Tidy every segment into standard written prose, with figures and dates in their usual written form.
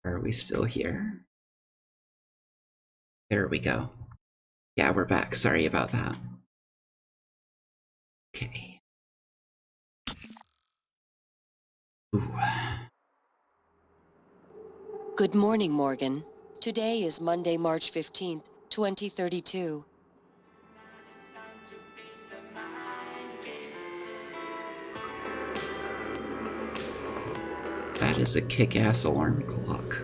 Are we still here? There we go. Yeah, we're back. Sorry about that. Okay. Ooh. Good morning, Morgan. Today is Monday, March 15th, 2032. That is a kick-ass alarm clock.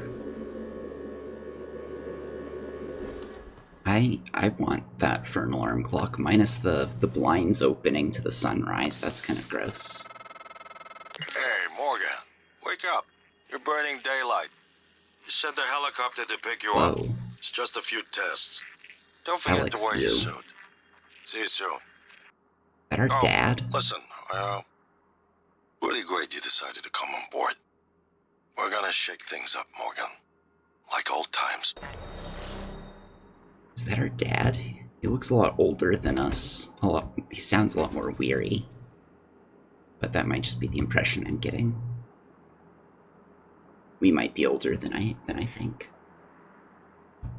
I want that for an alarm clock, minus the blinds opening to the sunrise. That's kind of gross. Hey, Morgan, wake up. You're burning daylight. You sent the helicopter to pick you up. Whoa. It's just a few tests. Don't forget Alex, to wear your you. suit. See you soon. That our dad? Listen, really great you decided to come on board. We're gonna shake things up, Morgan. Like old times. Is that our dad? He looks a lot older than us. He sounds a lot more weary. But that might just be the impression I'm getting. We might be older than I think.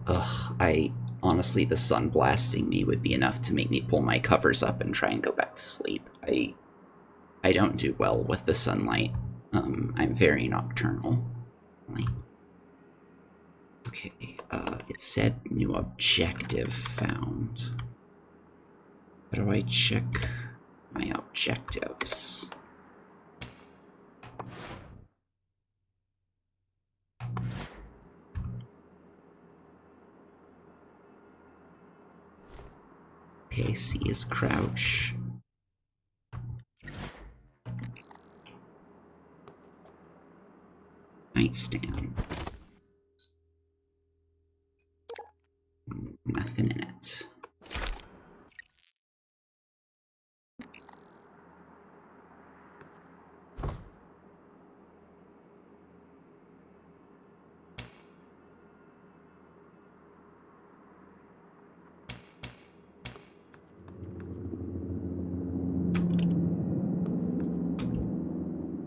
Ugh, honestly, the sun blasting me would be enough to make me pull my covers up and try and go back to sleep. I don't do well with the sunlight. I'm very nocturnal. Okay, it said new objective found. How do I check my objectives? Okay, C is crouch. Nightstand. Nothing in it.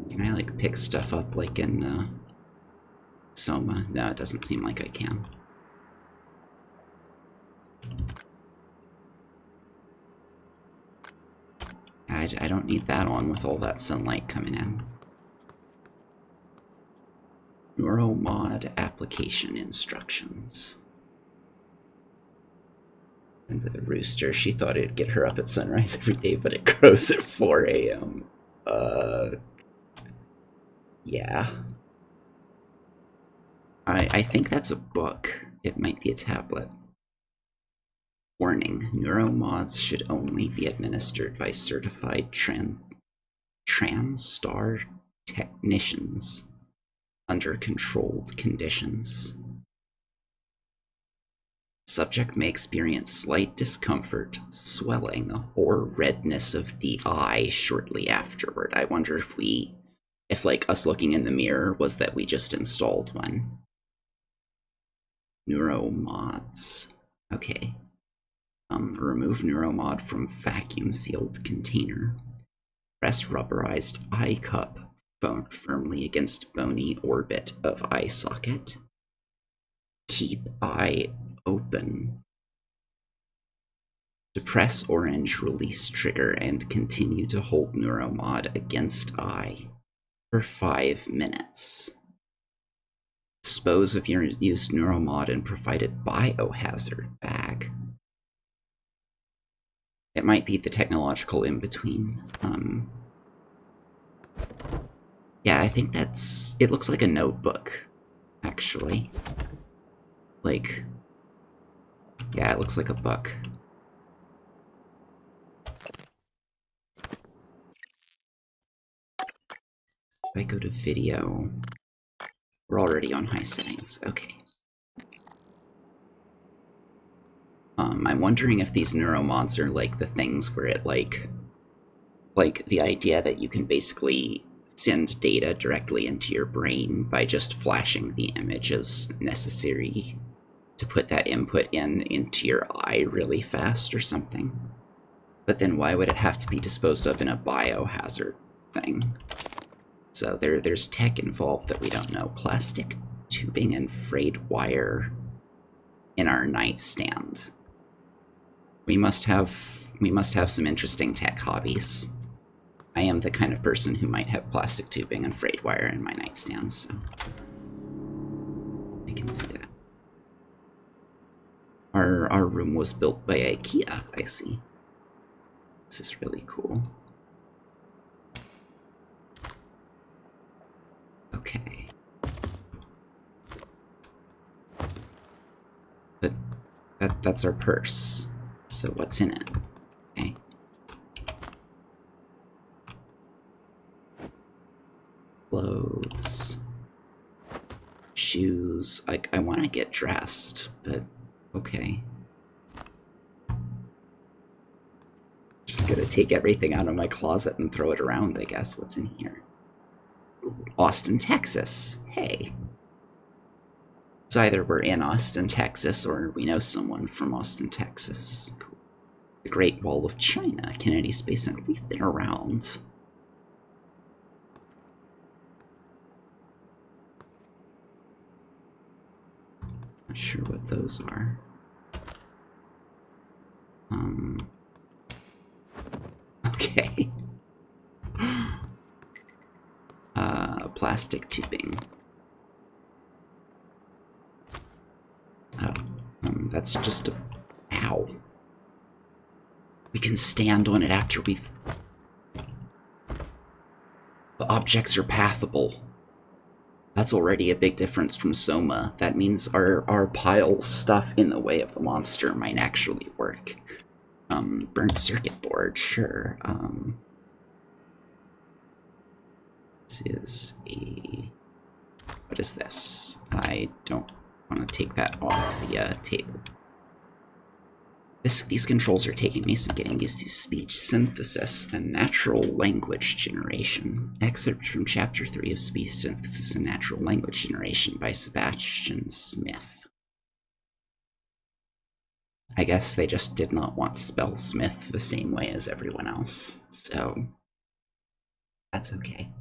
Can I, like, pick stuff up like in, Soma? No, it doesn't seem like I can. I don't need that on with all that sunlight coming in. Neuromod application instructions. And with a rooster, she thought it'd get her up at sunrise every day, but it crows at 4 a.m. Yeah. I think that's a book. It might be a tablet. Warning, neuromods should only be administered by certified TranStar technicians under controlled conditions. Subject may experience slight discomfort, swelling, or redness of the eye shortly afterward. I wonder if like us looking in the mirror was that we just installed one. Neuromods. Okay. Remove neuromod from vacuum sealed container. Press rubberized eye cup firmly against bony orbit of eye socket. Keep eye open. Depress orange release trigger and continue to hold neuromod against eye for 5 minutes. Dispose of your used neuromod and provided biohazard bag. It might be the technological in-between. Yeah, I think it looks like a notebook, actually. Like, yeah, it looks like a book. If I go to video, we're already on high settings, okay. I'm wondering if these neuromods are like the things where it like the idea that you can basically send data directly into your brain by just flashing the images necessary to put that input into your eye really fast or something. But then why would it have to be disposed of in a biohazard thing? So there's tech involved that we don't know. Plastic tubing and frayed wire in our nightstand. We must have some interesting tech hobbies. I am the kind of person who might have plastic tubing and frayed wire in my nightstand, so I can see that. Our room was built by IKEA, I see. This is really cool. Okay. But that's our purse. So what's in it? Okay. Clothes. Shoes. Like, I want to get dressed, but okay. Just gonna take everything out of my closet and throw it around, I guess. What's in here? Ooh, Austin, Texas. Hey. So either we're in Austin, Texas, or we know someone from Austin, Texas. Cool. The Great Wall of China, Kennedy Space Center. We've been around. Not sure what those are. Okay. Plastic tubing. Oh, that's just a... Ow. We can stand on it after we've... The objects are pathable. That's already a big difference from Soma. That means our pile stuff in the way of the monster might actually work. Burnt circuit board, sure. This is a... What is this? I don't want to take that off the table. These controls are taking me some getting used to. Speech synthesis and natural language generation. Excerpt from Chapter 3 of Speech Synthesis and Natural Language Generation by Sebastian Smith. I guess they just did not want to spell Smith the same way as everyone else, so that's okay.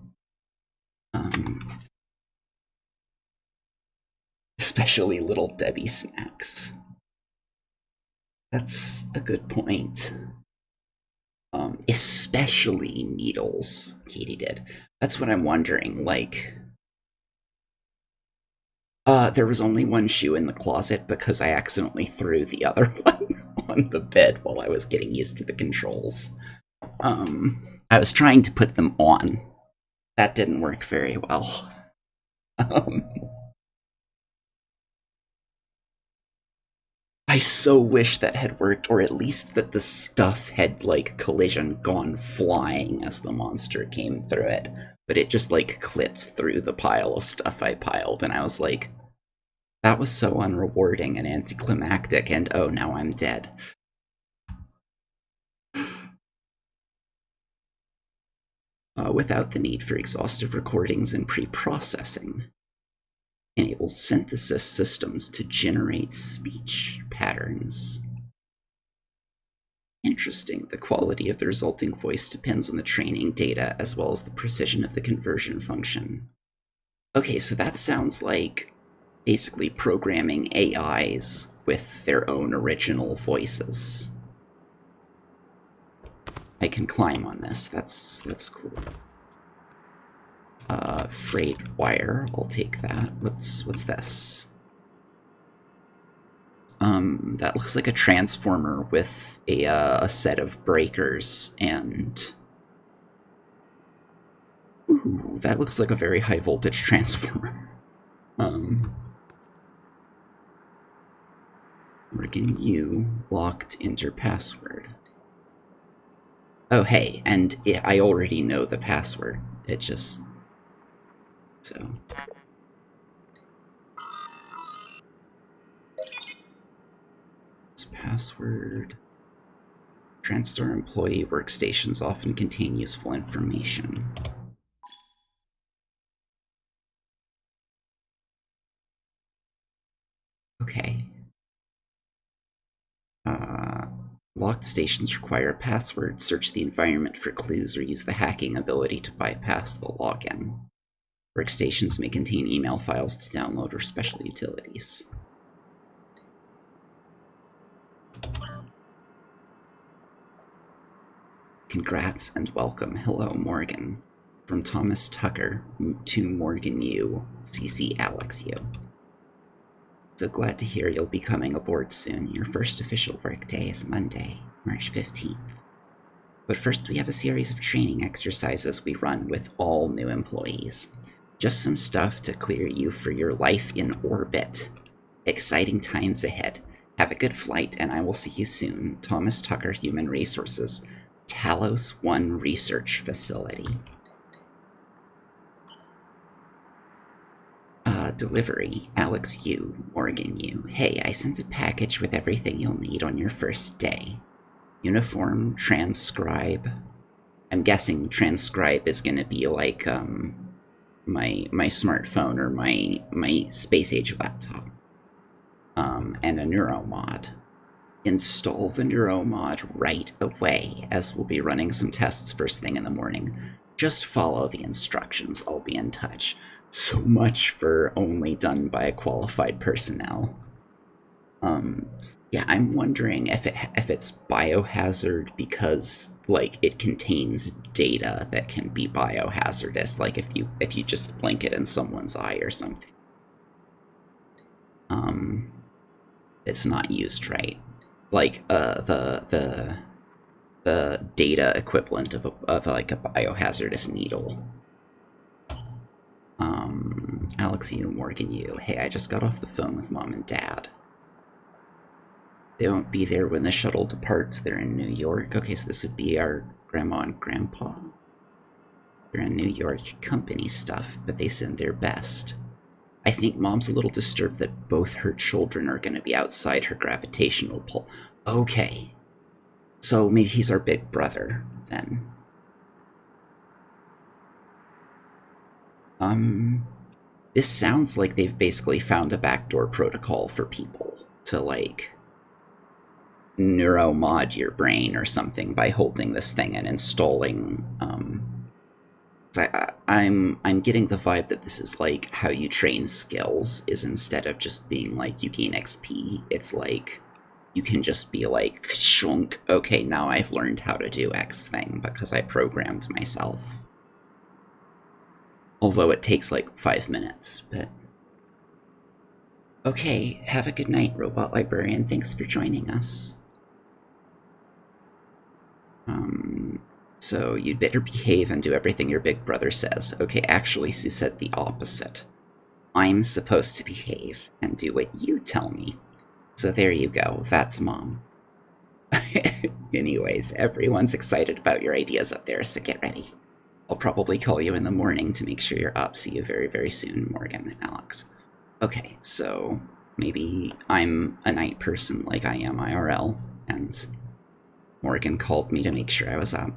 Especially Little Debbie snacks. That's a good point. Especially needles, Katie did. That's what I'm wondering, like... there was only one shoe in the closet because I accidentally threw the other one on the bed while I was getting used to the controls. I was trying to put them on. That didn't work very well. I so wish that had worked, or at least that the stuff had, like, collision gone flying as the monster came through it. But it just, like, clipped through the pile of stuff I piled, and I was like, that was so unrewarding and anticlimactic, and oh, now I'm dead. Without the need for exhaustive recordings and pre-processing. Enables synthesis systems to generate speech patterns. Interesting. The quality of the resulting voice depends on the training data as well as the precision of the conversion function. Okay, so that sounds like basically programming AIs with their own original voices. I can climb on this. That's cool. Frayed wire. I'll take that. What's this? That looks like a transformer with a set of breakers and... Ooh, that looks like a very high voltage transformer. Morgan U locked enter password. Oh, hey, and I already know the password. It just... So... This password... TranStar employee workstations often contain useful information. Okay. Locked stations require a password. Search the environment for clues or use the hacking ability to bypass the login. Workstations may contain email files to download or special utilities. Congrats and welcome. Hello, Morgan. From Thomas Tucker to Morgan U, CC Alex U. So glad to hear you'll be coming aboard soon. Your first official workday is Monday, March 15th. But first we have a series of training exercises we run with all new employees. Just some stuff to clear you for your life in orbit. Exciting times ahead. Have a good flight, and I will see you soon. Thomas Tucker, Human Resources, Talos 1 Research Facility. Delivery, Alex U, Morgan U. Hey, I sent a package with everything you'll need on your first day. Uniform, transcribe. I'm guessing transcribe is gonna be like, my smartphone or my space age laptop. And a neuromod. Install the neuromod right away, as we'll be running some tests first thing in the morning. Just follow the instructions, I'll be in touch. So much for only done by qualified personnel. Yeah, I'm wondering if it's biohazard because, like, it contains data that can be biohazardous, like if you just blink it in someone's eye or something. It's not used right. Like, the data equivalent of like a biohazardous needle. Alex U, Morgan U. Hey, I just got off the phone with Mom and Dad. They won't be there when the shuttle departs. They're in New York. Okay, so this would be our grandma and grandpa. They're in New York, company stuff, but they send their best. I think Mom's a little disturbed that both her children are going to be outside her gravitational pull. Okay. So maybe he's our big brother, then. This sounds like they've basically found a backdoor protocol for people to, like, neuromod your brain or something by holding this thing and installing, I'm getting the vibe that this is like how you train skills, is instead of just being like you gain XP, it's like you can just be like, shunk, okay, now I've learned how to do X thing because I programmed myself. Although it takes like 5 minutes, but... Okay, have a good night, Robot Librarian. Thanks for joining us. So you'd better behave and do everything your big brother says. Okay, actually, she said the opposite. I'm supposed to behave and do what you tell me. So there you go, that's Mom. Anyways, everyone's excited about your ideas up there, so get ready. I'll probably call you in the morning to make sure you're up. See you very, very soon, Morgan, Alex. Okay, so maybe I'm a night person like I am IRL, and Morgan called me to make sure I was up.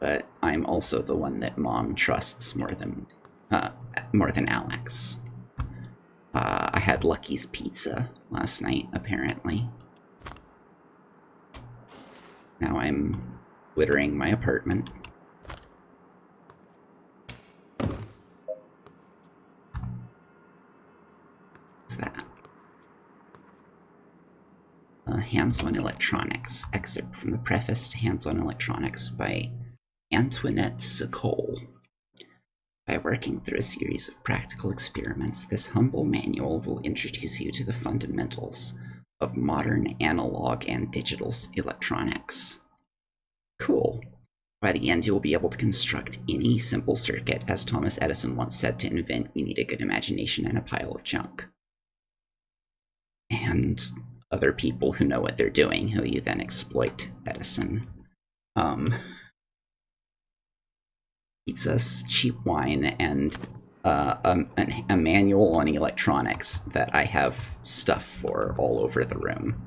But I'm also the one that Mom trusts more than Alex. I had Lucky's Pizza last night, apparently. Now I'm littering my apartment. What's that? Hands-on Electronics. Excerpt from the preface to Hands-on Electronics by Antoinette Sokol. By working through a series of practical experiments, this humble manual will introduce you to the fundamentals of modern analog and digital electronics. Cool. By the end, you will be able to construct any simple circuit. As Thomas Edison once said, to invent, you need a good imagination and a pile of junk. And other people who know what they're doing, who you then exploit, Edison. Pizzas, cheap wine, and a manual on electronics that I have stuff for all over the room.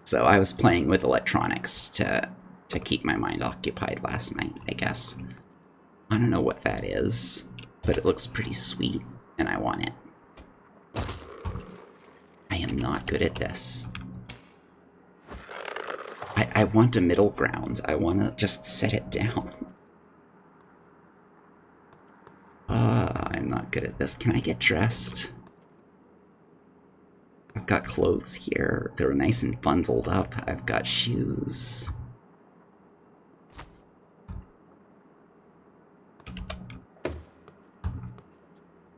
So I was playing with electronics to keep my mind occupied last night, I guess. I don't know what that is, but it looks pretty sweet, and I want it. I am not good at this. I want a middle ground. I want to just set it down. good at this. Can I get dressed? I've got clothes here. They're nice and bundled up. I've got shoes.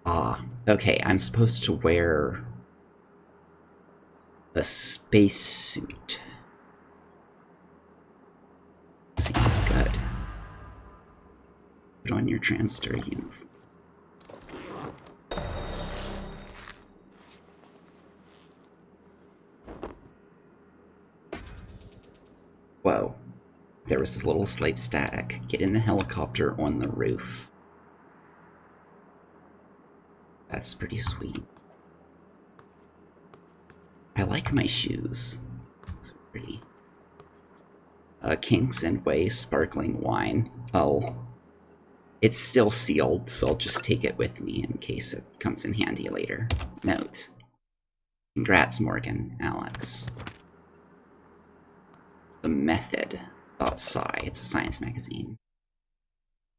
Ah, okay, I'm supposed to wear a spacesuit. Seems good. Put on your transfer uniform. Whoa. There was a little slight static. Get in the helicopter on the roof. That's pretty sweet. I like my shoes. So pretty. Kings and Way sparkling wine. It's still sealed, so I'll just take it with me in case it comes in handy later. Note. Congrats, Morgan, Alex. The Method. .sci. It's a science magazine.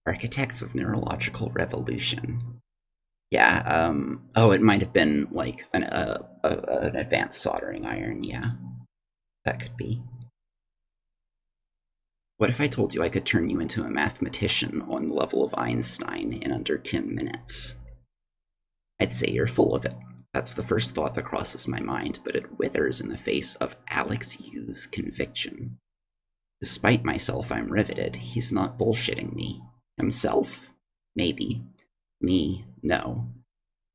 Architects of Neurological Revolution. Yeah, oh, it might have been like an advanced soldering iron, yeah. That could be. What if I told you I could turn you into a mathematician on the level of Einstein in under 10 minutes? I'd say you're full of it. That's the first thought that crosses my mind, but it withers in the face of Alex Yu's conviction. Despite myself, I'm riveted. He's not bullshitting me. Himself? Maybe. Me? No.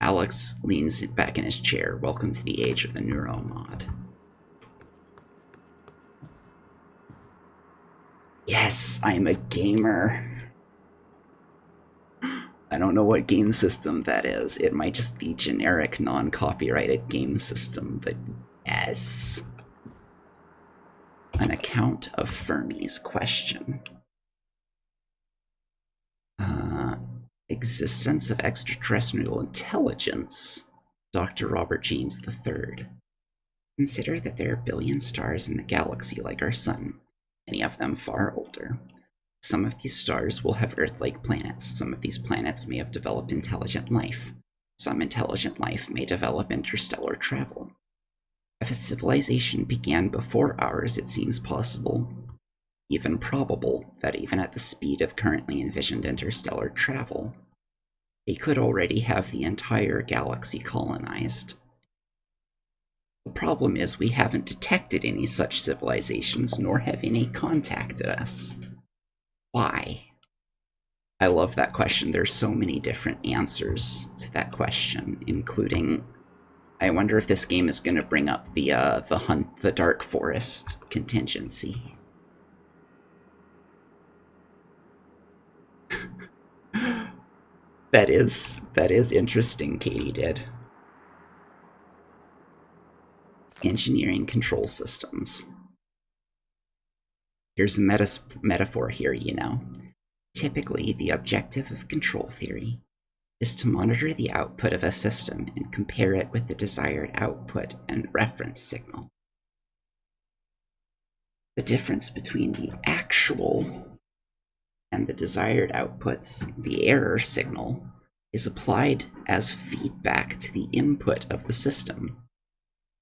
Alex leans back in his chair. Welcome to the age of the neuromod. Yes, I'm a gamer. I don't know what game system that is. It might just be generic, non-copyrighted game system, but yes. An account of Fermi's question. Existence of extraterrestrial intelligence. Dr. Robert James III. Consider that there are a billion stars in the galaxy like our sun, many of them far older. Some of these stars will have Earth-like planets. Some of these planets may have developed intelligent life. Some intelligent life may develop interstellar travel. If a civilization began before ours, it seems possible, even probable, that even at the speed of currently envisioned interstellar travel, they could already have the entire galaxy colonized. The problem is we haven't detected any such civilizations, nor have any contacted us. Why? I love that question. There's so many different answers to that question, including, I wonder if this game is going to bring up the Dark Forest contingency. That is interesting, Katie did. Engineering control systems. Here's a metaphor here, you know. Typically, the objective of control theory is to monitor the output of a system and compare it with the desired output and reference signal. The difference between the actual and the desired outputs, the error signal, is applied as feedback to the input of the system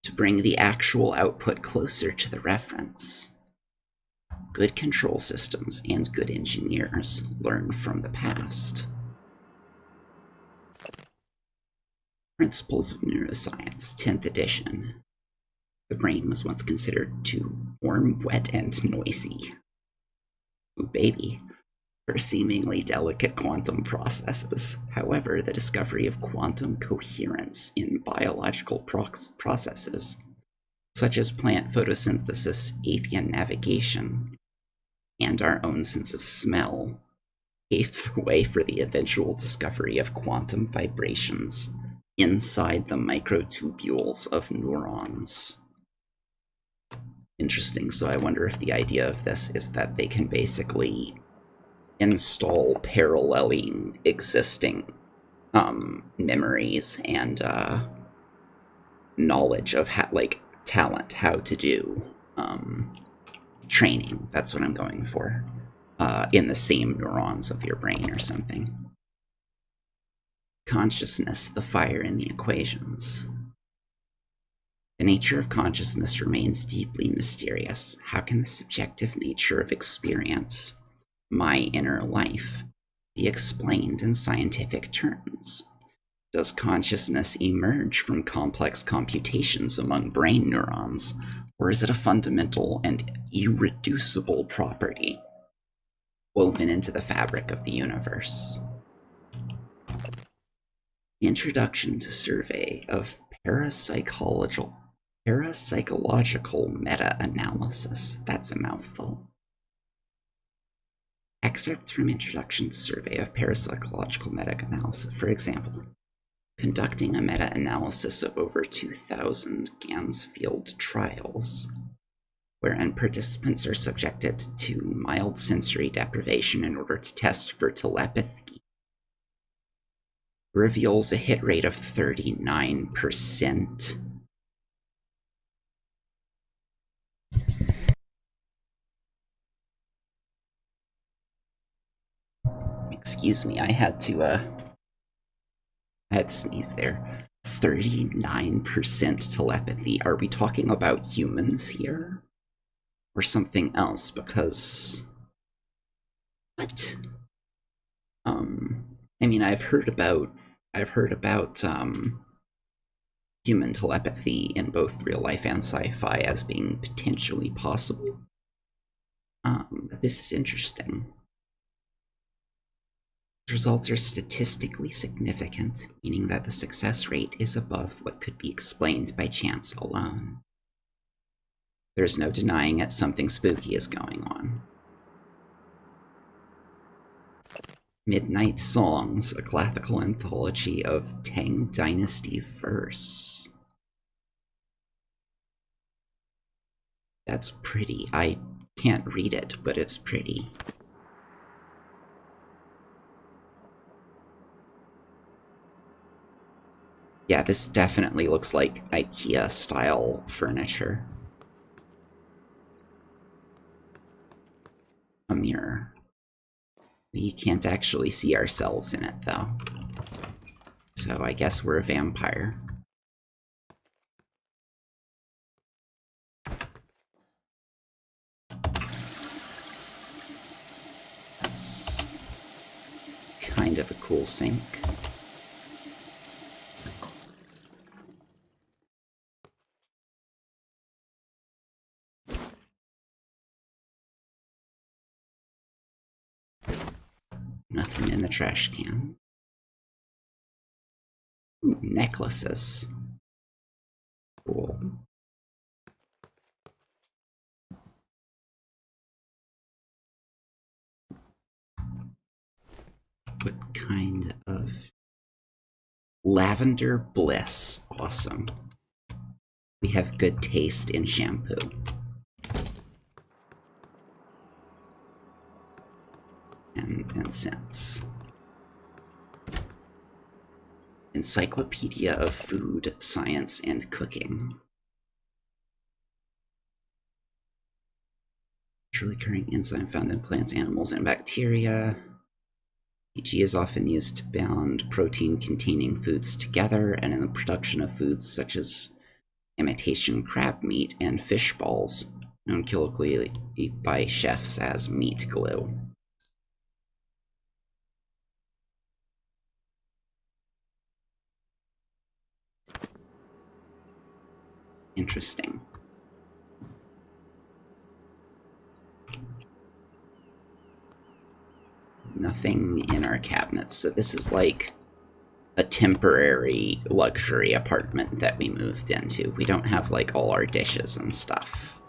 to bring the actual output closer to the reference. Good control systems and good engineers learn from the past. Principles of Neuroscience, 10th edition. The brain was once considered too warm, wet, and noisy. Ooh, baby. For seemingly delicate quantum processes. However, the discovery of quantum coherence in biological processes, such as plant photosynthesis, avian navigation, and our own sense of smell, paved the way for the eventual discovery of quantum vibrations inside the microtubules of neurons. Interesting, so I wonder if the idea of this is that they can basically install paralleling existing memories and knowledge of talent, how to do training. That's what I'm going for. In the same neurons of your brain or something. Consciousness, the fire in the equations. The nature of consciousness remains deeply mysterious. How can the subjective nature of experience, my inner life, be explained in scientific terms? Does consciousness emerge from complex computations among brain neurons, or is it a fundamental and irreducible property woven into the fabric of the universe? Introduction to Survey of Parapsychological Meta-Analysis. That's a mouthful. Excerpt from Introduction to Survey of Parapsychological Meta-Analysis. For example, conducting a meta-analysis of over 2,000 Gansfield trials, wherein participants are subjected to mild sensory deprivation in order to test for telepathy, reveals a hit rate of 39%. Excuse me, I had to sneeze there. 39% telepathy. Are we talking about humans here? Or something else? Because... what? I mean, I've heard about human telepathy in both real life and sci-fi as being potentially possible. But this is interesting. The results are statistically significant, meaning that the success rate is above what could be explained by chance alone. There's no denying it, something spooky is going on. Midnight Songs, a classical anthology of Tang Dynasty verse. That's pretty. I can't read it, but it's pretty. Yeah, this definitely looks like IKEA-style furniture. A mirror. We can't actually see ourselves in it, though. So I guess we're a vampire. That's kind of a cool sink. Nothing in the trash can. Ooh, necklaces. Cool. What kind of... lavender bliss. Awesome. We have good taste in shampoo. And scents. Encyclopedia of Food, Science, and Cooking. Naturally occurring enzyme found in plants, animals, and bacteria. PG is often used to bound protein-containing foods together, and in the production of foods such as imitation crab meat and fish balls, known colloquially by chefs as meat glue. Interesting. Nothing in our cabinets, so this is like a temporary luxury apartment that we moved into. We don't have like all our dishes and stuff.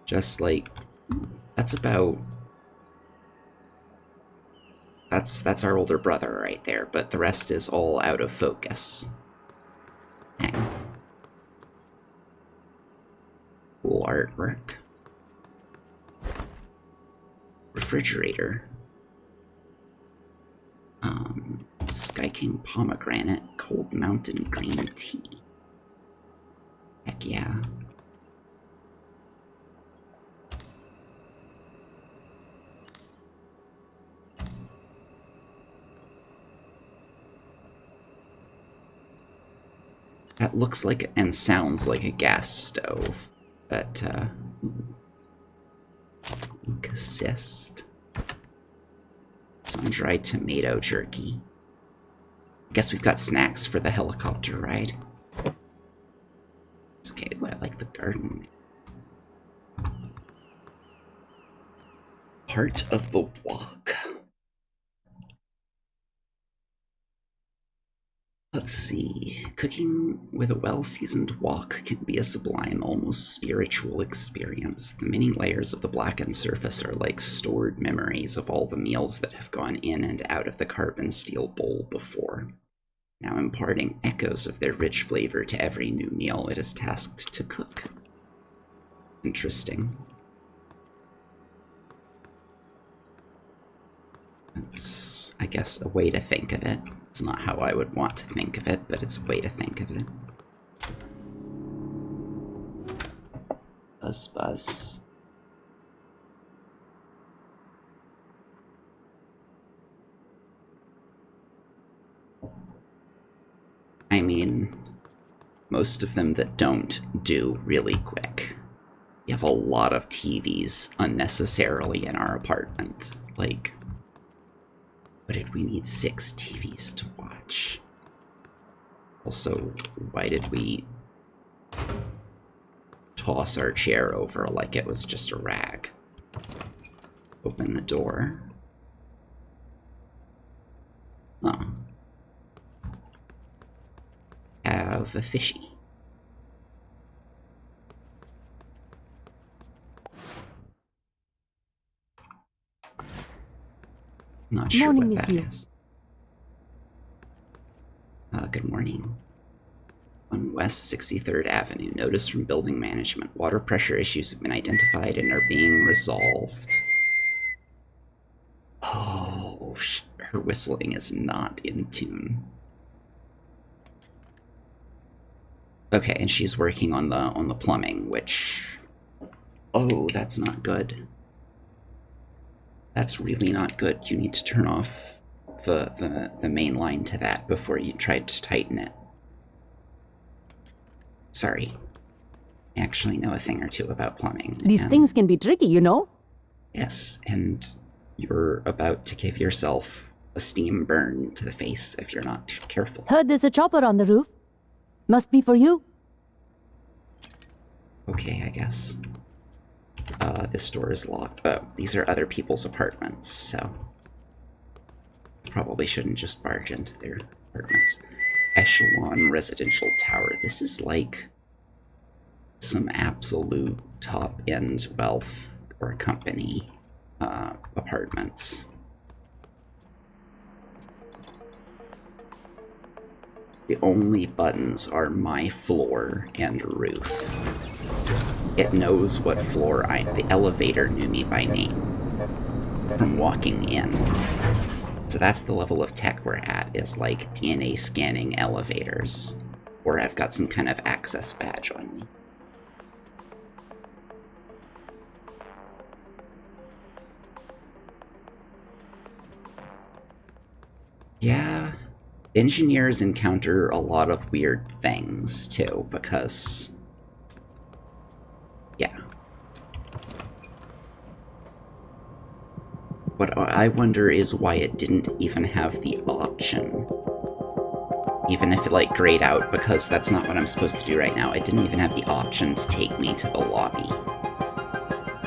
Just like, that's our older brother right there, but the rest is all out of focus. Dang. Cool artwork. Refrigerator. Sky King pomegranate, cold mountain green tea. Heck yeah. That looks like and sounds like a gas stove, but, Ink assist. Sun-dried tomato jerky. I guess we've got snacks for the helicopter ride. It's okay, I like the garden. Part of the walk. Let's see. Cooking with a well-seasoned wok can be a sublime, almost spiritual experience. The many layers of the blackened surface are like stored memories of all the meals that have gone in and out of the carbon steel bowl before, now imparting echoes of their rich flavor to every new meal it is tasked to cook. Interesting. That's, I guess, a way to think of it. It's not how I would want to think of it, but it's a way to think of it. Buzz, buzz. I mean, most of them that don't do really quick. We have a lot of TVs unnecessarily in our apartment. Like, what did we need 6 TVs to watch? Also, why did we toss our chair over like it was just a rag? Open the door. Oh. Have a fishy. Not sure Morning, what that monsieur. is. Good morning. On West 63rd Avenue, notice from building management. Water pressure issues have been identified and are being resolved. Oh, her whistling is not in tune. Okay, and she's working on the plumbing, which... Oh, that's not good. That's really not good. You need to turn off the main line to that before you try to tighten it. Sorry. I actually know a thing or two about plumbing. These things can be tricky, you know? Yes, and you're about to give yourself a steam burn to the face if you're not careful. Heard there's a chopper on the roof. Must be for you. Okay, I guess. This door is locked. Oh, these are other people's apartments, so... Probably shouldn't just barge into their apartments. Echelon Residential Tower. This is like some absolute top-end wealth or company apartments. The only buttons are my floor and roof. It knows what floor the elevator knew me by name from walking in. So that's the level of tech we're at, is like DNA scanning elevators. Or I've got some kind of access badge on me. Yeah. Engineers encounter a lot of weird things, too, because... Yeah. What I wonder is why it didn't even have the option. Even if it, like, grayed out, because that's not what I'm supposed to do right now. It didn't even have the option to take me to the lobby.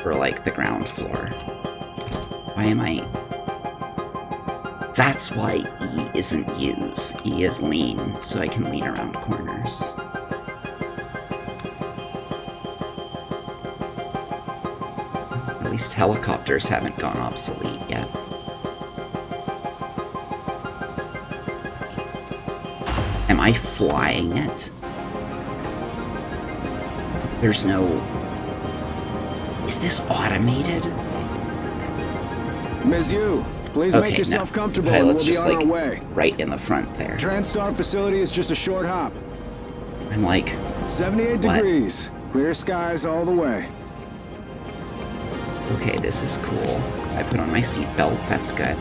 Or, like, the ground floor. Why am I... That's why E isn't use. E is lean, so I can lean around corners. At least helicopters haven't gone obsolete yet. Am I flying it? There's no... Is this automated? Monsieur, please make yourself comfortable and we'll be on our way. Right in the front there. TranStar facility is just a short hop. I'm like... 78 degrees. Clear skies all the way. Okay, this is cool. I put on my seatbelt, that's good.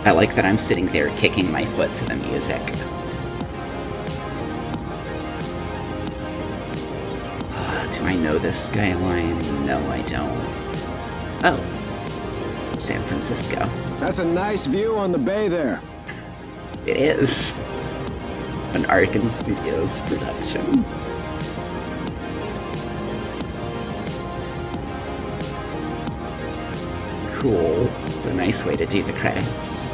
I like that I'm sitting there kicking my foot to the music. Do I know this skyline? No, I don't. Oh. San Francisco. That's a nice view on the bay there. It is. An Arkham Studios production. Cool. It's a nice way to do the credits.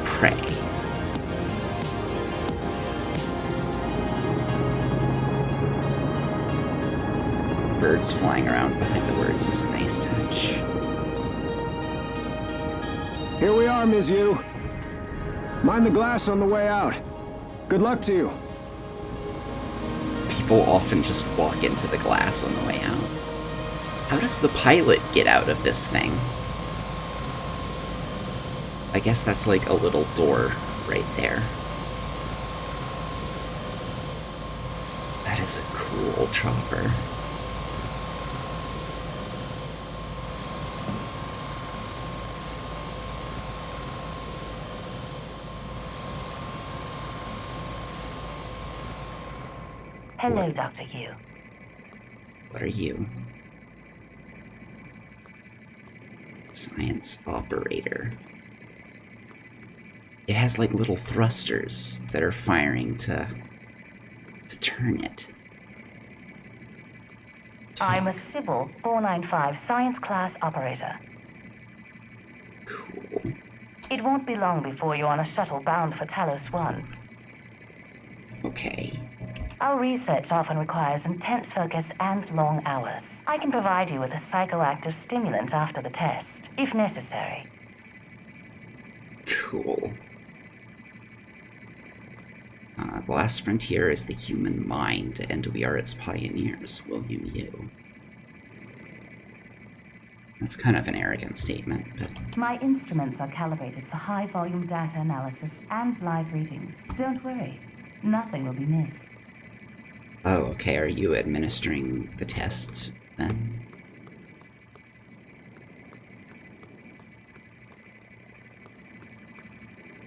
Prey. Birds flying around behind the words is a nice touch. Here we are, Ms. Yu. Mind the glass on the way out. Good luck to you. People often just walk into the glass on the way out. How does the pilot get out of this thing? I guess that's like a little door right there. That is a cool chopper. Hello, Dr. Yu. What are you? Science operator. It has like little thrusters that are firing to turn it. I'm a Sybil 495 science class operator. Cool. It won't be long before you're on a shuttle bound for Talos 1. Okay. Our research often requires intense focus and long hours. I can provide you with a psychoactive stimulant after the test, if necessary. Cool. The last frontier is the human mind, and we are its pioneers, William Yu. That's kind of an arrogant statement, but... My instruments are calibrated for high-volume data analysis and live readings. Don't worry, nothing will be missed. Oh, okay, are you administering the test, then?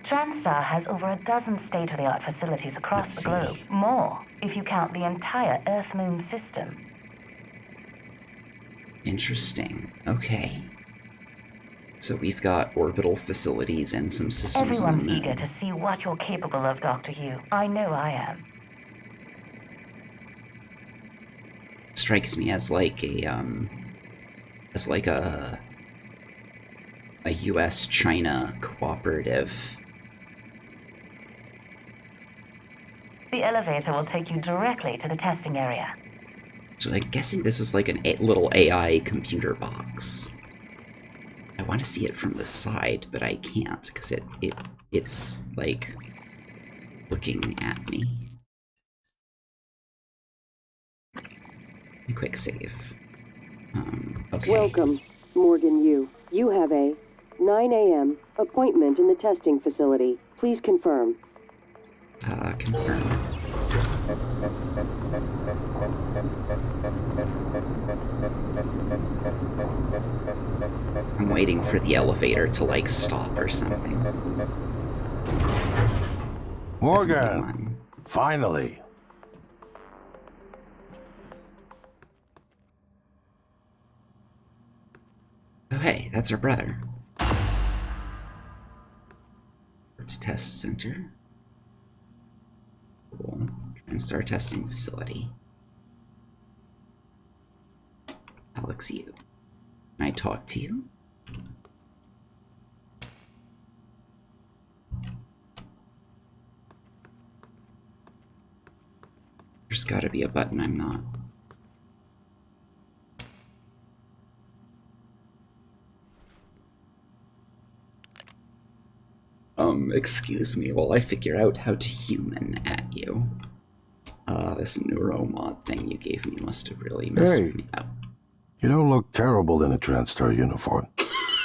TranStar has over a dozen state-of-the-art facilities across the Let's globe. see. More, if you count the entire Earth-Moon system. Interesting. Okay. So we've got orbital facilities and some systems on Everyone's the moon. eager to see what you're capable of, Dr. Yu. I know I am. Strikes me as like a US-China cooperative. The elevator will take you directly to the testing area. So I'm guessing this is like a little AI computer box. I want to see it from the side, but I can't because it's like looking at me. Quick save. Okay. Welcome, Morgan Yu. You have a 9 a.m. appointment in the testing facility. Please confirm. Confirm. I'm waiting for the elevator to, like, stop or something. Morgan! Finally! Oh, hey, that's our brother. Test center. Cool. TranStar testing facility. Alex Yu. Can I talk to you? There's gotta be a button I'm not. Excuse me while I figure out how to human at you. This neuromod thing you gave me must have really messed with me up. You don't look terrible in a TranStar uniform.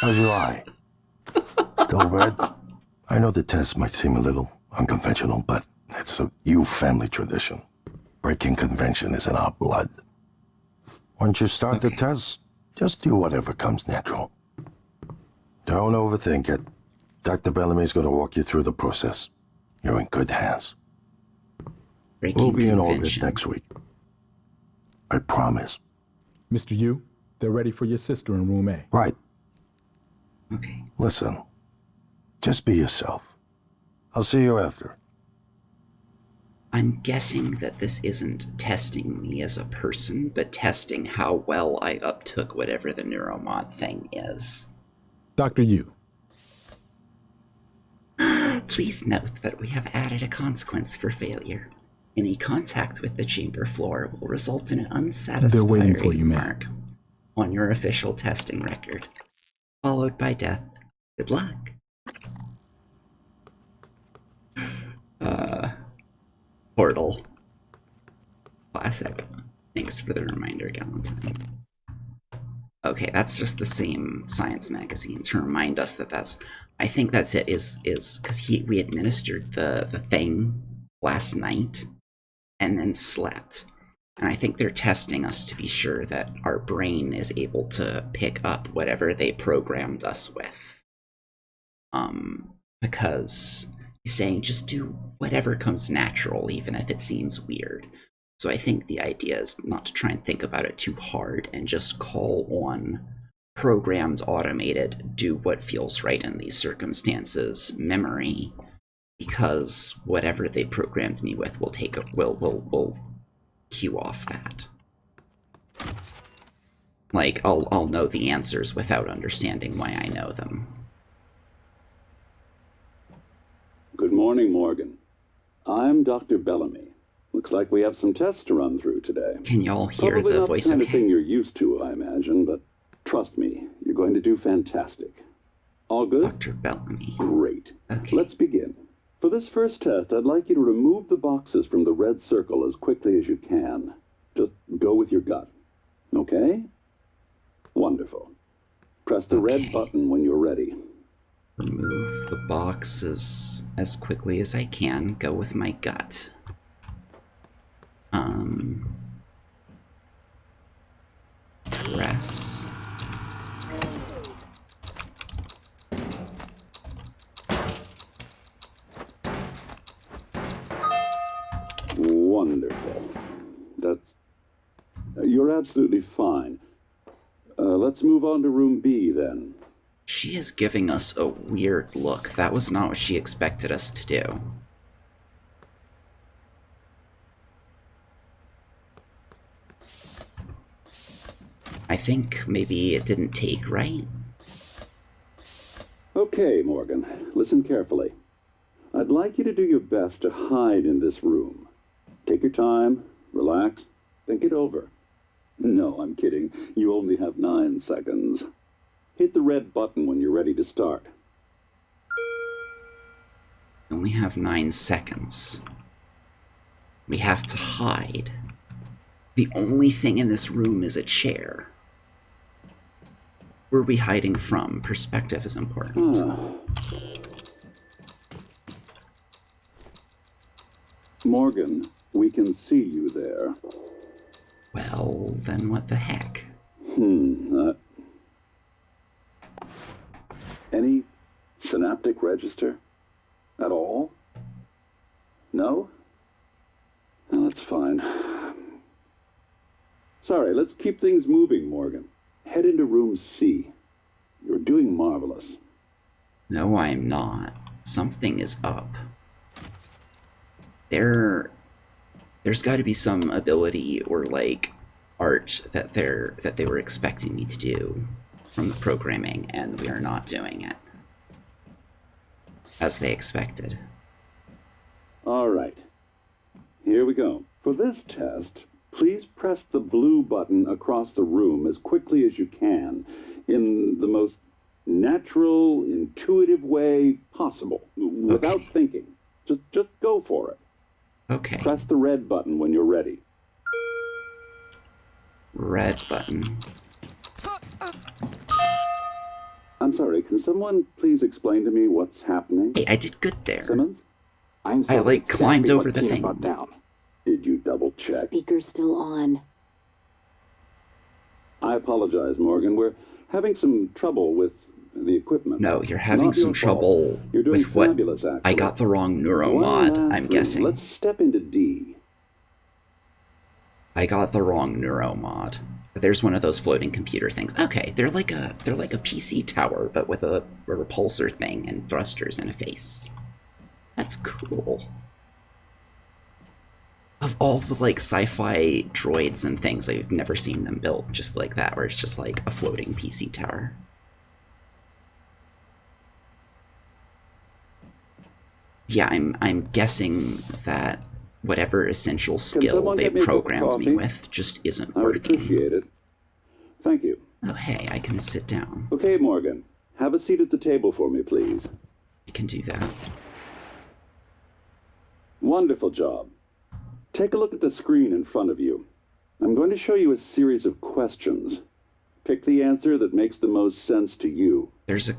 How's your eye? Still red? I know the test might seem a little unconventional, but it's a you family tradition. Breaking convention is in our blood. Once you start the test, just do whatever comes natural. Don't overthink it. Dr. Bellamy's going to walk you through the process. You're in good hands. Breaking We'll be in orbit convention. next week. I promise. Mr. Yu, they're ready for your sister in room A. Right. Okay. Listen, just be yourself. I'll see you after. I'm guessing that this isn't testing me as a person, but testing how well I uptook whatever the neuromod thing is. Dr. Yu, Please note that we have added a consequence for failure. Any contact with the chamber floor will result in an unsatisfactory They're waiting for you, ma'am. mark on your official testing record, followed by death. Good luck. Portal. Classic. Thanks for the reminder, Galentine. Okay, that's just the same science magazine to remind us that that's... I think that's it, is because we administered the thing last night and then slept. And I think they're testing us to be sure that our brain is able to pick up whatever they programmed us with. Because he's saying just do whatever comes natural, even if it seems weird. So I think the idea is not to try and think about it too hard and just call on programmed, automated, do what feels right in these circumstances memory, because whatever they programmed me with will cue off that. Like, I'll know the answers without understanding why I know them. Good morning, Morgan. I'm Dr. Bellamy. Looks like we have some tests to run through today. Can y'all hear Probably the not voice the kind of okay? thing you're used to, I imagine, but trust me, you're going to do fantastic. All good? Dr. Bellamy. Great. Okay. Let's begin. For this first test, I'd like you to remove the boxes from the red circle as quickly as you can. Just go with your gut. Okay? Wonderful. Press the red button when you're ready. Remove the boxes as quickly as I can. Go with my gut. Press. Wonderful. You're absolutely fine. Let's move on to room B, then. She is giving us a weird look. That was not what she expected us to do. I think maybe it didn't take right. Okay, Morgan, listen carefully. I'd like you to do your best to hide in this room. Take your time, relax, think it over. No, I'm kidding. You only have 9 seconds. Hit the red button when you're ready to start. We only have 9 seconds. We have to hide. The only thing in this room is a chair. Where are we hiding from? Perspective is important. Morgan, we can see you there. Well, then what the heck? Any synaptic register? At all? No? No, that's fine. Sorry, let's keep things moving, Morgan. Head into room C. You're doing marvelous. No, I'm not. Something is up. There's got to be some ability or like art that they were expecting me to do from the programming, and we are not doing it as they expected. All right. Here we go. For this test, please press the blue button across the room as quickly as you can in the most natural, intuitive way possible, without thinking. Just go for it. Okay. Press the red button when you're ready. Red button. I'm sorry, can someone please explain to me what's happening? Hey, I did good there. Simmons? I like climbed over the thing. Down. Did you double check? Speaker's still on. I apologize, Morgan. We're having some trouble with the equipment. No, you're having Not some your fault. trouble You're doing with what fabulous, actually. I got the wrong neuro One mod, last I'm room. guessing. Let's step into D. I got the wrong neuro mod. There's one of those floating computer things. Okay, they're like a PC tower, but with a repulsor thing and thrusters and a face. That's cool. Of all the like sci-fi droids and things, I've never seen them built just like that, where it's just like a floating PC tower. Yeah, I'm guessing that whatever essential skill someone they get me a cup of programmed me coffee? with just isn't I would working. appreciate it. Thank you. Oh, hey, I can sit down. Okay, Morgan. Have a seat at the table for me, please. I can do that. Wonderful job. Take a look at the screen in front of you. I'm going to show you a series of questions. Pick the answer that makes the most sense to you. There's a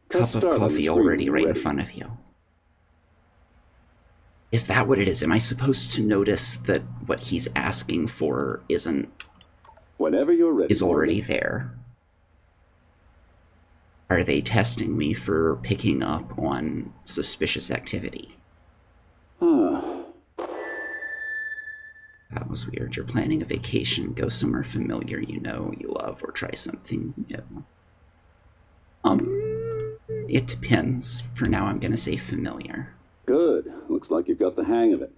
Press cup start of on the coffee screen already when right you're in ready. front of you. Is that what it is? Am I supposed to notice that what he's asking for Whenever you're ready. is already there? Are they testing me for picking up on suspicious activity? That was weird. You're planning a vacation. Go somewhere familiar you know, you love, or try something new. It depends. For now, I'm gonna say familiar. Good. Looks like you've got the hang of it.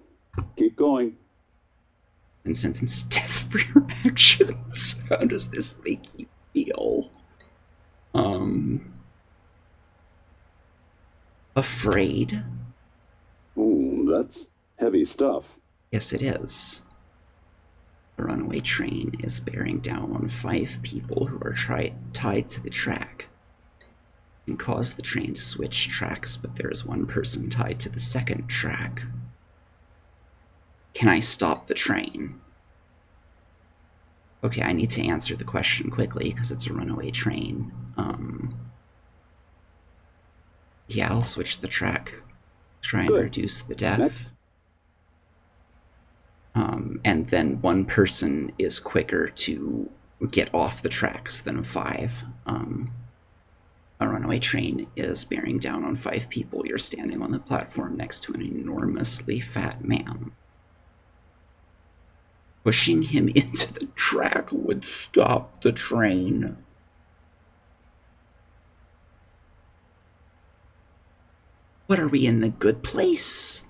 Keep going. And sentence death for your actions. How does this make you feel? Afraid? Ooh, that's heavy stuff. Yes, it is. The runaway train is bearing down on 5 people who are tied to the track. It can cause the train to switch tracks, but there is one person tied to the second track. Can I stop the train? Okay, I need to answer the question quickly because it's a runaway train. Yeah, I'll switch the track. Try and Good. reduce the death. Next. And then one person is quicker to get off the tracks than 5. A runaway train is bearing down on 5 people. You're standing on the platform next to an enormously fat man. Pushing him into the track would stop the train. What, are we in the good place?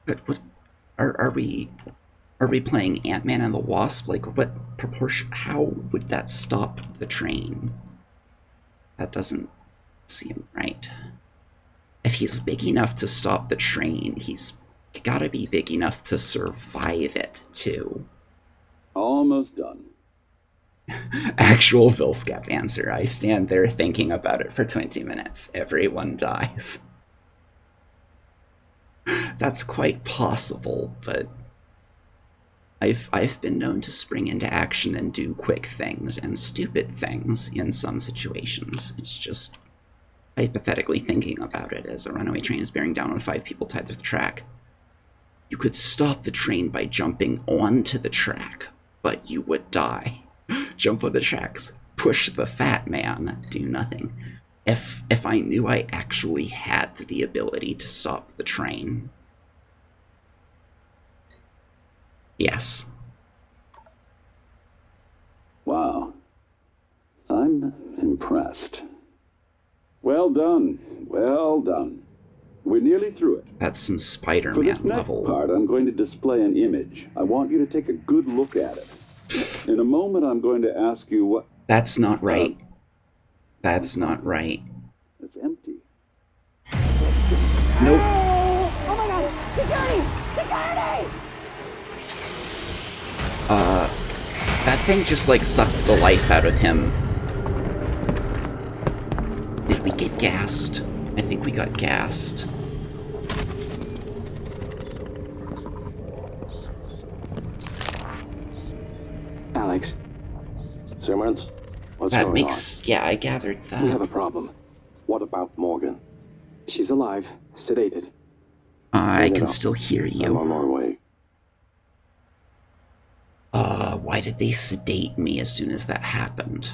But what are we playing Ant-Man and the Wasp? Like, what proportion? How would that stop the train? That doesn't seem right. If he's big enough to stop the train, he's gotta be big enough to survive it too. Almost done. Actual Vilscap answer. I stand there thinking about it for 20 minutes. Everyone dies. That's quite possible, but I've been known to spring into action and do quick things and stupid things in some situations. It's just hypothetically thinking about it as a runaway train is bearing down on 5 people tied to the track. You could stop the train by jumping onto the track, but you would die. Jump on the tracks, push the fat man, do nothing. If I knew I actually had the ability to stop the train. Yes. Wow. I'm impressed. Well done. Well done. We're nearly through it. That's some For Spider-Man this next level. part, I'm going to display an image. I want you to take a good look at it. In a moment, I'm going to ask you what... That's not right. That's not right. It's empty. Nope. Oh my god! Security! Security! That thing just like sucked the life out of him. gassed. I think we got gassed. Alex, Simmons, what's That going makes... Yeah, I gathered that. we have a problem. on? What about Morgan? She's alive, sedated. I Clean it can up. still hear I'm you. on my way. Why did they sedate me as soon as that happened?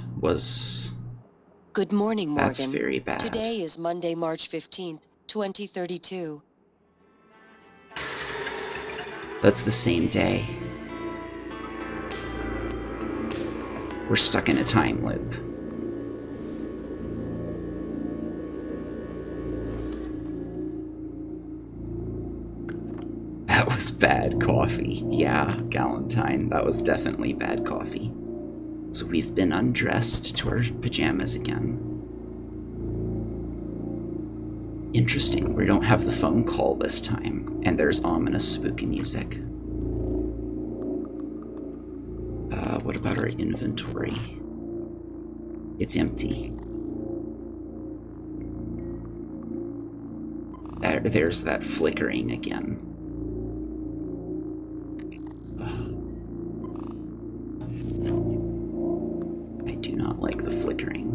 Good morning, Morgan. That's very bad. Today is Monday, March 15th, 2032. That's the same day. We're stuck in a time loop. That was bad coffee. Yeah, Galentine, that was definitely bad coffee. So we've been undressed to our pajamas again. Interesting, we don't have the phone call this time, and there's ominous spooky music. What about our inventory? It's empty. There's that flickering again. I do not like the flickering.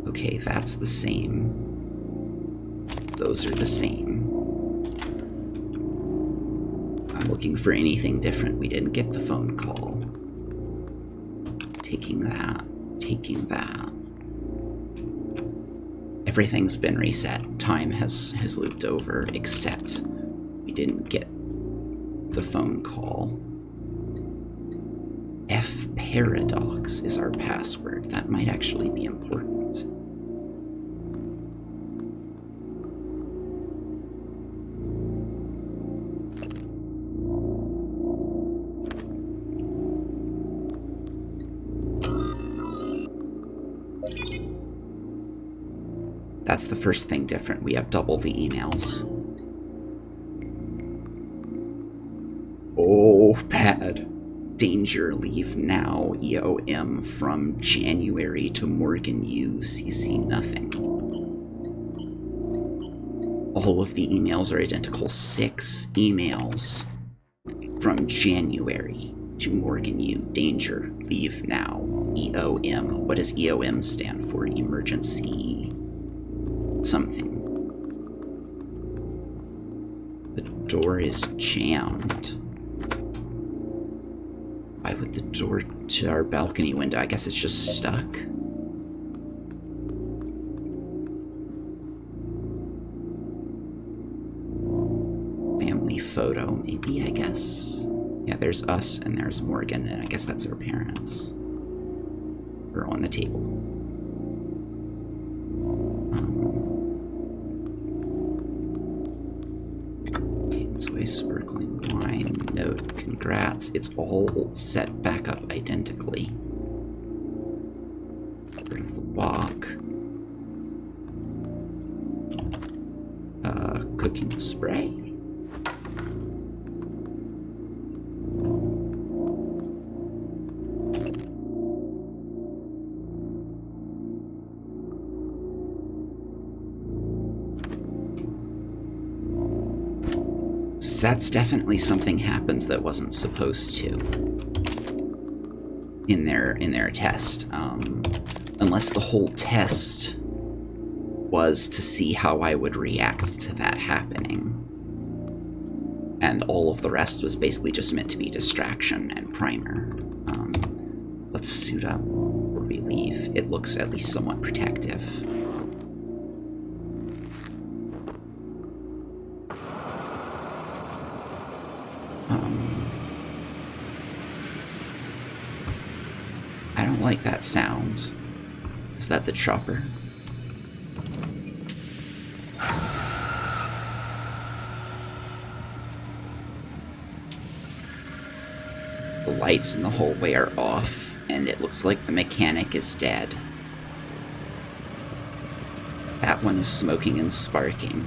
Okay, that's the same. Those are the same. I'm looking for anything different. We didn't get the phone call. Taking that. Taking that. Everything's been reset. Time has looped over, except we didn't get the phone call. F paradox is our password. That might actually be important. That's the first thing different. We have double the emails. Oh, bad. Danger, leave now. EOM from January to Morgan U. CC nothing. All of the emails are identical. 6 emails from January to Morgan U. Danger, leave now. EOM. What does EOM stand for? Emergency something. The door is jammed. Why would the door to our balcony window? I guess it's just stuck. Family photo, maybe, I guess. Yeah, there's us and there's Morgan, and I guess that's our parents. We're on the table. Kingsway sparkling wine, note, congrats. It's all set back up identically. Rid of the walk. Cooking spray. That's definitely something happens that wasn't supposed to in their test. Unless the whole test was to see how I would react to that happening. And all of the rest was basically just meant to be distraction and primer. Let's suit up before we leave. It looks at least somewhat protective. I don't like that sound. Is that the chopper? The lights in the hallway are off, and it looks like the mechanic is dead. That one is smoking and sparking.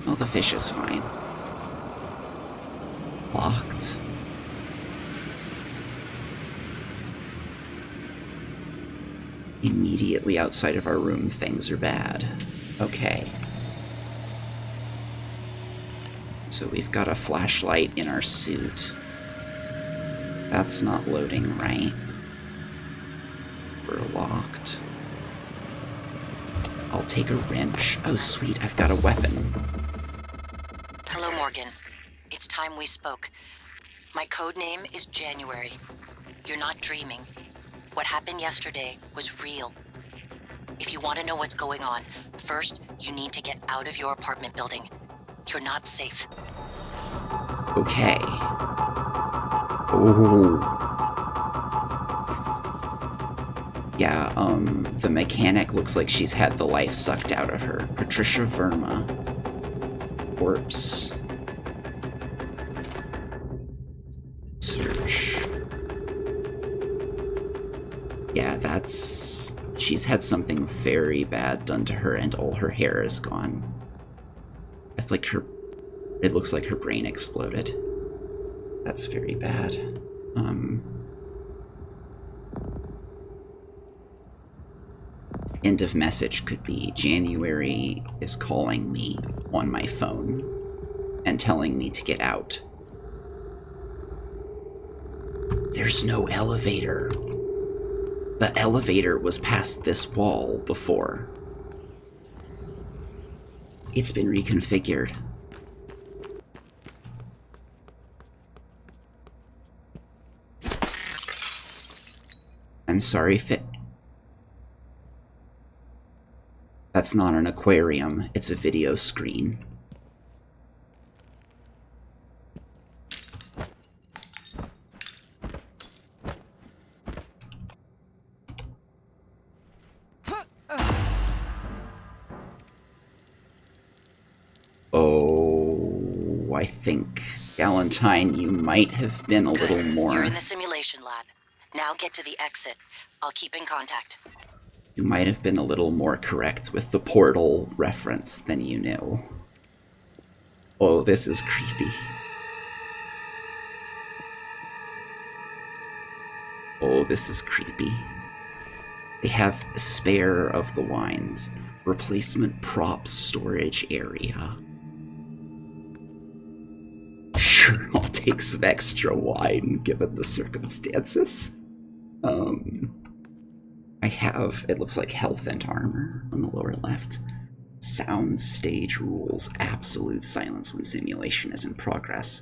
Oh, the fish is fine. Locked. Immediately outside of our room, things are bad. Okay. So we've got a flashlight in our suit. That's not loading right. We're locked. I'll take a wrench. Oh, sweet, I've got a weapon. Hello, Morgan. It's time we spoke. My code name is January. You're not dreaming. What happened yesterday was real. If you want to know what's going on, first, you need to get out of your apartment building. You're not safe. Okay. Oh. Yeah, the mechanic looks like she's had the life sucked out of her. Patricia Verma. Corpse. Search. Yeah, that's... She's had something very bad done to her and all her hair is gone. It's like her... It looks like her brain exploded. That's very bad. End of message could be January is calling me on my phone and telling me to get out. There's no elevator. The elevator was past this wall before. It's been reconfigured. I'm sorry, That's not an aquarium, it's a video screen. Oh, I think, Galentine, you might have been a little more... You're in the simulation lab. Now get to the exit. I'll keep in contact. You might have been a little more correct with the portal reference than you knew. Oh, this is creepy. Oh, this is creepy. They have spare of the wines. Replacement props storage area. Sure, I'll take some extra wine given the circumstances. I have, it looks like health and armor on the lower left. Sound stage rules. Absolute silence when simulation is in progress.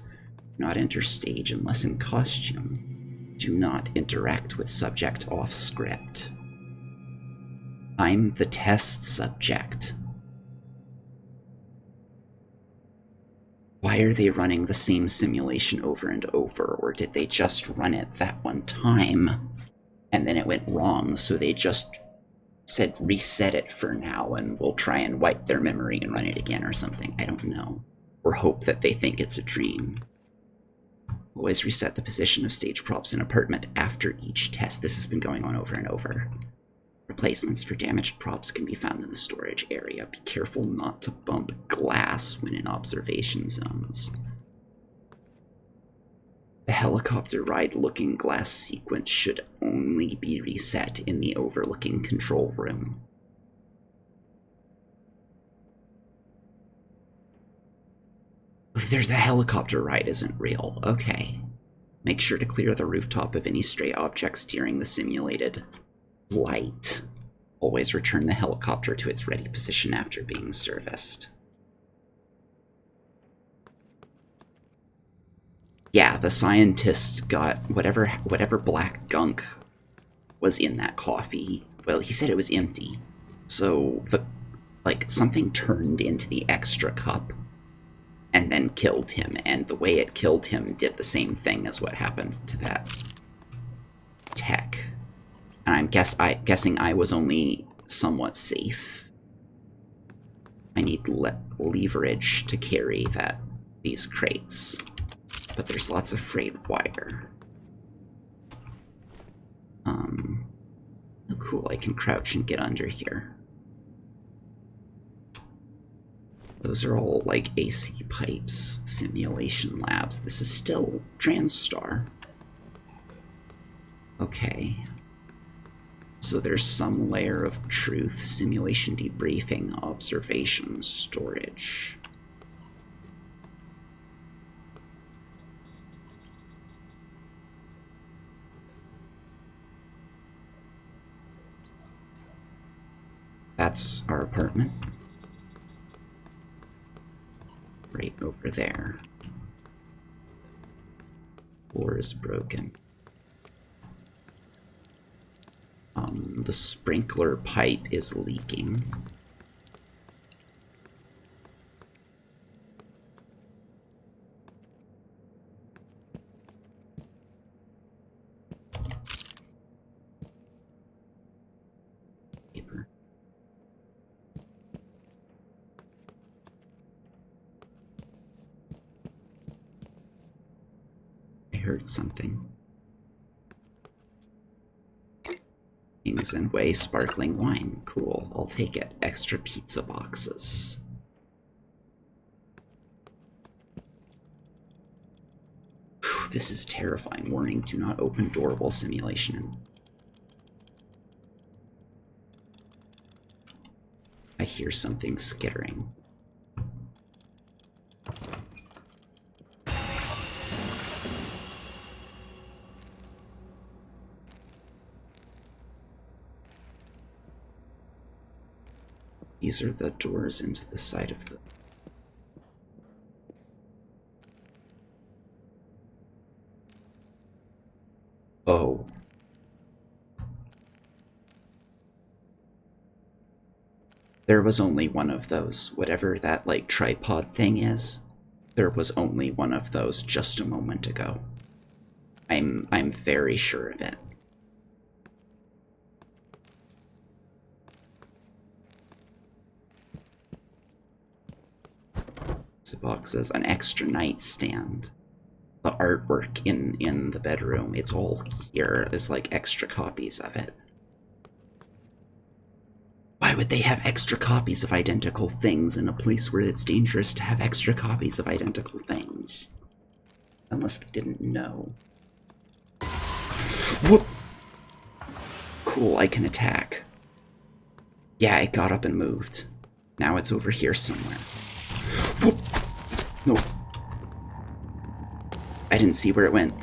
Do not enter stage unless in costume. Do not interact with subject off script. I'm the test subject. Why are they running the same simulation over and over? Or did they just run it that one time? And then it went wrong, so they just said reset it for now and we'll try and wipe their memory and run it again or something. I don't know. Or hope that they think it's a dream. Always reset the position of stage props in apartment after each test. This has been going on over and over. Replacements for damaged props can be found in the storage area. Be careful not to bump glass when in observation zones. The helicopter ride looking glass sequence should only be reset in the overlooking control room. There's the helicopter ride isn't real. Okay. Make sure to clear the rooftop of any stray objects during the simulated flight. Always return the helicopter to its ready position after being serviced. Yeah, the scientist got whatever black gunk was in that coffee. Well, he said it was empty. So something turned into the extra cup and then killed him, and the way it killed him did the same thing as what happened to that tech. And I'm guessing I was only somewhat safe. I need leverage to carry these crates. But there's lots of frayed wire. Oh cool, I can crouch and get under here. Those are all like AC pipes, simulation labs. This is still TranStar. Okay. So there's some layer of truth, simulation debriefing, observation, storage. That's our apartment. Right over there. Door is broken. The sprinkler pipe is leaking. Paper. I heard something. Kingston Way sparkling wine. Cool, I'll take it. Extra pizza boxes. Whew, this is terrifying. Warning, do not open door while simulation. I hear something skittering. These are the doors into the side of the... Oh. There was only one of those. Whatever that, like, tripod thing is, there was only one of those just a moment ago. I'm very sure of it. Boxes, an extra nightstand. The artwork in the bedroom, it's all here as like extra copies of it. Why would they have extra copies of identical things in a place where it's dangerous to have extra copies of identical things? Unless they didn't know. Whoop! Cool, I can attack. Yeah, it got up and moved. Now it's over here somewhere. Whoop! No. I didn't see where it went.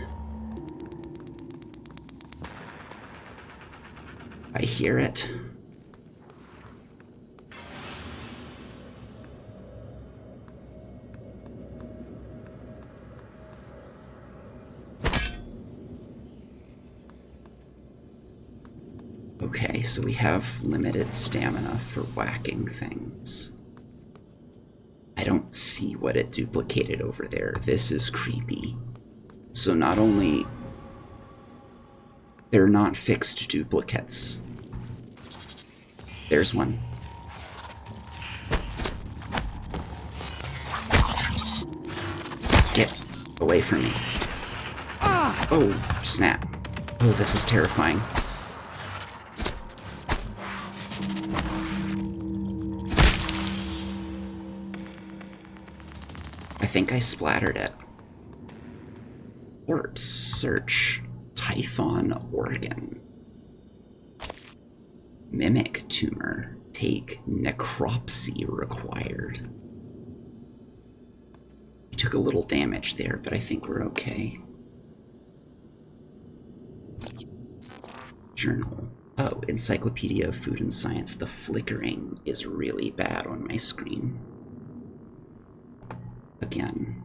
I hear it. Okay, so we have limited stamina for whacking things. I don't see what it duplicated over there. This is creepy. So not only... they're not fixed duplicates. There's one. Get away from me. Oh, snap. Oh, this is terrifying. I think I splattered it. Corpse search. Typhon organ. Mimic tumor. Take necropsy required. We took a little damage there, but I think we're okay. Journal. Oh, Encyclopedia of Food and Science. The flickering is really bad on my screen. Again.